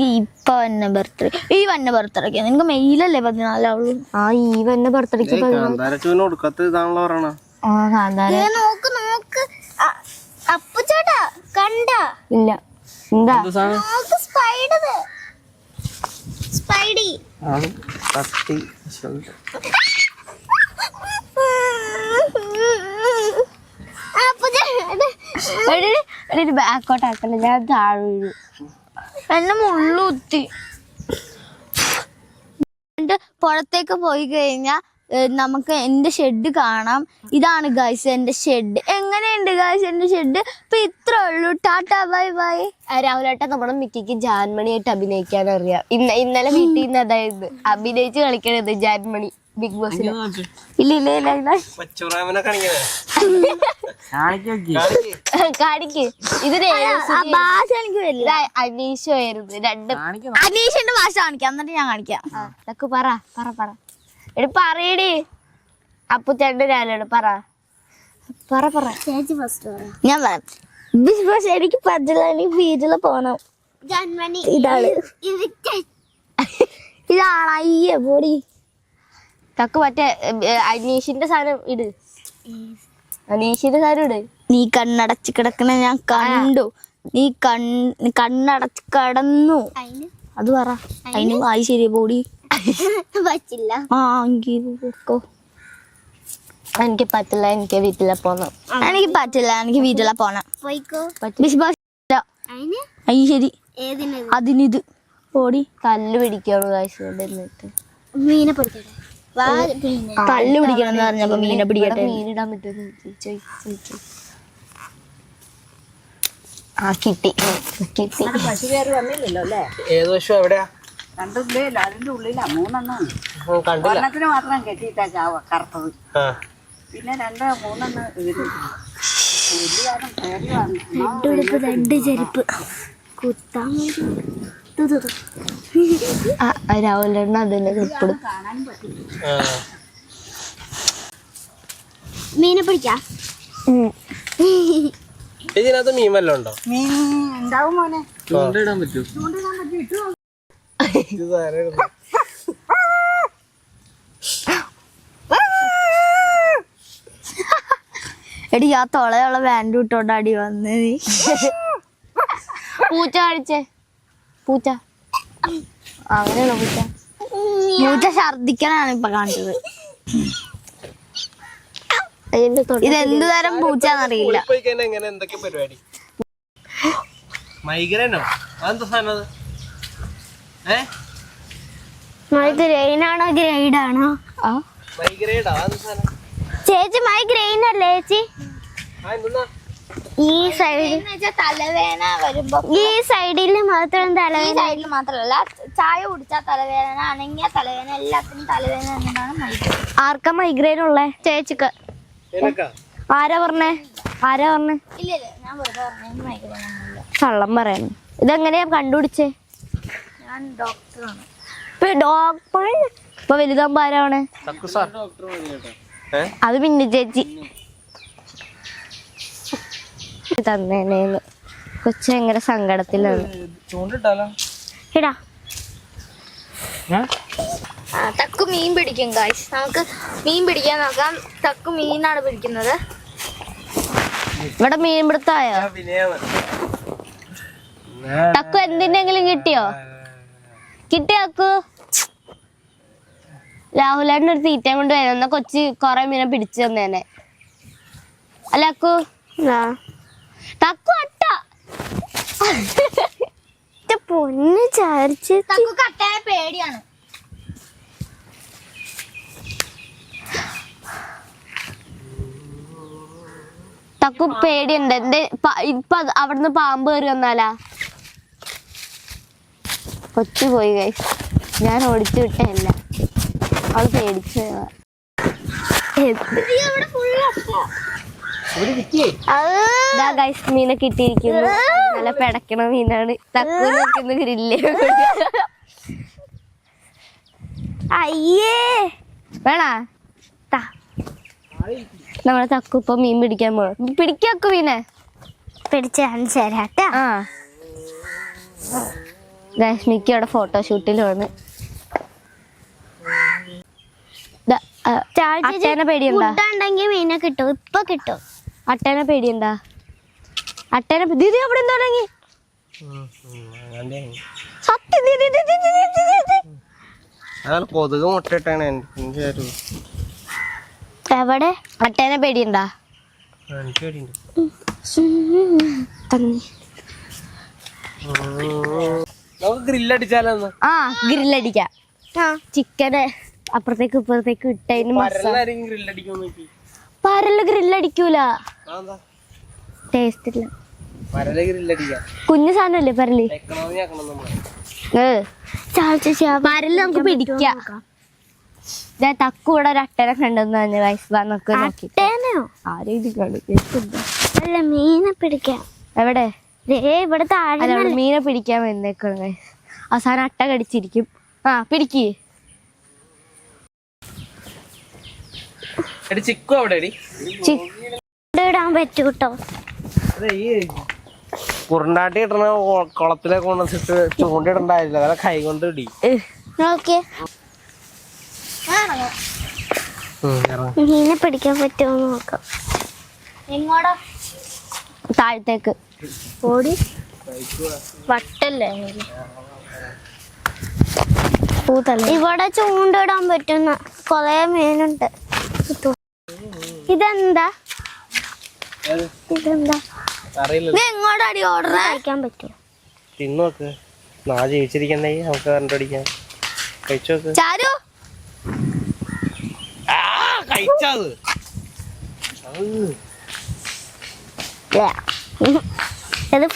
എനിക്ക് ഇപ്പൊ തന്നെ ബർത്ത്ഡേ ഈ വന്ന ബർത്ത്ഡേക്ക് നിനക്ക് മെയിലല്ലേ 14 ആവുള്ളൂ. ആ ഈ വന്ന ബർത്ത്ഡേക്ക് അപ്പുചേട്ടാ കണ്ട ഇല്ല. എന്താ സ്പൈഡി ബാക്കോട്ടാക്കല്ല, ഞാൻ താഴെ വീഴും. എന്നെ മുള്ളുത്തി. പുറത്തേക്ക് പോയി കഴിഞ്ഞാ നമുക്ക് എന്റെ ഷെഡ് കാണാം. ഇതാണ് ഗൈസ് എന്റെ ഷെഡ്. എങ്ങനെയുണ്ട് ഗൈസ് എന്റെ ഷെഡ്? ഇപ്പൊ ഇത്രേ ഉള്ളൂ. Tata bye bye. രാഹുലേട്ട നമ്മുടെ മിക്കിക്ക് ജാൻമണിയായിട്ട് അഭിനയിക്കാൻ അറിയാം. ഇന്നലെ വീട്ടിൽ നിന്ന് അതായത് അഭിനയിച്ച് കളിക്കണത് ജാൻമണി ബിഗ് ബോസിൽ. ഇല്ല ഇല്ല ഇല്ല കാണിക്ക്. ഇതിന് അനീഷായിരുന്നു. അനീഷിന്റെ ഭാഷ കാണിക്കാം, എന്നിട്ട് ഞാൻ കാണിക്കാം. ഇതൊക്കെ പറ എടി പറയടി. അപ്പുച്ചേട്ടൻ്റെ രാലോട് പറ. ഞാൻ പറയാം. ബിഗ് ബോസ് എനിക്ക് പറ്റില്ല, എനിക്ക് വീട്ടിൽ പോണം. ഇതാണ് അയ്യ പൊടി. തക്ക് മറ്റേ അനീഷിന്റെ സാധനം ഇട്. നീ കണ്ണടച്ച് കിടക്കണ ഞാൻ കണ്ടു. നീ കണ്ണടച്ച് കടന്നു. അത് പറ. അതിന് വായി ശരി പൊടി പറ്റില്ല. എനിക്ക് പറ്റില്ല, എനിക്ക് വീട്ടിലെ പോണം. എനിക്ക് പറ്റില്ല, എനിക്ക് വീട്ടിലെ പോണം. അയ്യ ശരി. അതിനിത് ഓടി കല്ല് പിടിക്കണം കാശുകൊണ്ട്. എന്നിട്ട് മീനെ പിടിക്കട്ടെ. കല്ല് പിടിക്കണം എന്ന് പറഞ്ഞപ്പോ മീനെ പിടിക്കട്ടെ. മീനിടാൻ പറ്റുമോ? ആ കിട്ടി. പശു കയറി വന്നില്ലല്ലോ അല്ലേ? ഏത് പശു? എവിടെയാ? കണ്ടില്ലേ? അതിന്റെ ഉള്ളിലാ 3 എണ്ണം. ഒരെണ്ണത്തിന് മാത്രം കെട്ടിയിട്ടാ കറുത്തത്. പിന്നെ 2-3 എണ്ണം രണ്ട് ചെരുപ്പ് കുത്താൻ രാഹുലേട്ടൻ അതിന്റെ ചെരുപ്പിടും. മീനെ പിടിക്കാ. ഇതിനകത്ത് മീൻ വല്ലതും ഉണ്ടോ? മീൻ ഉണ്ടാവും മോനെ. ചൂണ്ടിടാൻ പറ്റൂ. എടി ആ തൊളയുള്ള പാൻറ് ഇട്ടോണ്ട് അടി വന്ന് നീ. പൂച്ച കാണിച്ചേ. പൂച്ച അങ്ങനെയാണോ? പൂച്ച ഛർദിക്കാനാണ് ഇപ്പൊ കാണിച്ചത്. ഇതെന്ത് തരം പൂച്ചാന്നറിയില്ല. എന്തൊക്കെ പരിപാടി? മൈഗ്രൈനോ? അതെന്താ സാധനം? മൈഗ്രെയിനാണോ ഗ്രൈഡാണോ? മൈഗ്രൈഡാ? അതെന്താ സാധനം? ചേച്ചി മൈഗ്രെയിൻ അല്ലേ ചേച്ചി? ഈ സൈഡിൽ തലവേദന വരുമ്പോ ഈ സൈഡിൽ മാത്രം തലവേദന. സൈഡിൽ മാത്രമല്ല, ചായ കുടിച്ചാൽ തലവേദന, അനങ്ങിയ തലവേദന, എല്ലാത്തിനും തലവേദന എന്നതാണ് മൈഗ്രെയിൻ. ആർക്കാ മൈഗ്രെയിൻ ഉള്ളേ? ചേച്ചിക്ക്. ആരാ പറഞ്ഞേ? ഇല്ല ഞാൻ വെറുതെ പറഞ്ഞു മൈഗ്രെയിൻ ഒന്നുമില്ല. കള്ളം പറയാൻ. ഇതെങ്ങനെയാ കണ്ടുപിടിച്ചേ? ഞാൻ ഡോക്ടറാണ്. ഡോക്ടർ ഇപ്പൊ വലുതാകുമ്പോ ആരാണ്? അത് പിന്നെ ചേച്ചി തന്നേനേന്ന്. കൊച്ചു ഭയങ്കര സങ്കടത്തിലാണ്. ഇടാ തക്കു മീൻ പിടിക്കും ഗായ്സ്. നമുക്ക് മീൻ പിടിക്കാൻ നോക്കാം. തക്കു മീനാണ് പിടിക്കുന്നത്. ഇവിടെ മീൻ പിടുത്തായോ? തക്കു എന്തിനെങ്കിലും കിട്ടിയോ? അക്കു രാഹുലേട്ടൻ്റെ ഒരു തീറ്റയും കൊണ്ട് വരും. എന്നാ കൊച്ചി കൊറേ മീനെ പിടിച്ചു തന്നേനെ അല്ല അക്കു? തക്കു അട്ട പൊന്ന് ചാരിച്ച്. തക്കു കട്ടയെ പേടിയാണ്. തക്കു പേടിയുണ്ട്. ഇപ്പൊ അവിടുന്ന് പാമ്പ് കയറി വന്നാലാ? കൊച്ചു പോയി ഗൈസ്. ഞാൻ ഓടിച്ചു വിട്ടല്ല, അവള് പേടിച്ചു. മീനെ കിട്ടിയിരിക്കുന്നു. നല്ല പിടക്കണ മീനാണ്. തക്കു നിൽക്കുന്ന ഗ്രില്ല്. അയ്യേ വേണ നമ്മളെ തക്കു ഇപ്പൊ മീൻ പിടിക്കാൻ പോണം. പിടിക്കു മീനെ. പിടിച്ച് കാണിച്ചു തരാട്ടാ. രശ്മിക്ക് അവിടെ ഫോട്ടോഷൂട്ടിൽ വന്ന് അട്ടേനെ പേടിയുണ്ടാ? ഉണ്ടെങ്കിൽ മീനെ കിട്ടും, ഇപ്പൊ കിട്ടും. അട്ടേനെ പേടിയുണ്ടാ? അട്ടേനെ ദീദി അവിടെ എന്താ തുടങ്ങി സത്യം അതാണ് കൊതുക് മുട്ടയിട്ടാണ് എനിക്ക് എവിടെ? അട്ടേനെ പേടിയുണ്ടാ? എനിക്ക് പേടിയുണ്ട്. നമുക്ക് ഗ്രില്ലടിച്ചാലോ? ആ ഗ്രില്ലടിക്കാം. ചിക്കന് അപ്പുറത്തേക്ക് ഇപ്പുറത്തേക്ക് ഇട്ടതിന് പരലാരെങ്കിലും ഗ്രില്ലടിക്കുമെന്ന് നോക്കി. പരല് ഗ്രില്ലടിക്കൂല, ടേസ്റ്റ് ഇല്ല. പരല് ഗ്രില്ലടിക്കാം. കുഞ്ഞു സാധനല്ലേ പരല്. എക്കണോമി ആക്കണം നമ്മള്. പരല് നമുക്ക് പിടിക്കാം. തക്കൂടെ ഒരു അട്ടനെ കണ്ടെന്ന് പറഞ്ഞ വയസ്സാന്നൊക്കെ നോക്കി അല്ല മീനെ പിടിക്കാം. എവിടെ? ഇവിടെ താഴെ മീനെ പിടിക്കാൻ വന്നേക്കണ അവസാനം അട്ട കടിച്ചിരിക്കും. ആ പിടിക്ക്. ചിക്കു അവിടെ ഇടാൻ പറ്റൂ കേട്ടോ. ഈ കുറുണ്ടാട്ടി കിട്ടണ കുളത്തിലേക്ക് കൊണ്ടിട്ട് ചൂണ്ടിടണ്ടായില്ല, അതെ കൈ കൊണ്ട് ഇടി. നോക്കിയേ മീനെ പിടിക്കാൻ പറ്റുമോ നോക്കാം. എങ്ങോടാ? താഴത്തേക്ക് ഓടി വട്ടല്ലേ ഇവിടെ ചൂണ്ടിടാൻ പറ്റുന്ന കൊറേ മീനുണ്ട്. ഇതെന്താ ഇതെന്താ അറിയില്ല. എങ്ങോട്ടടി ഓർഡർ കഴിക്കാൻ പറ്റുമോ? തിന്നോക്ക്, നാ ജീവിച്ചിരിക്കണ്ടേ നമുക്ക് കണ്ടുപിടിക്കാം. കഴിച്ചോക്ക്. ചാരു കഴിച്ചത്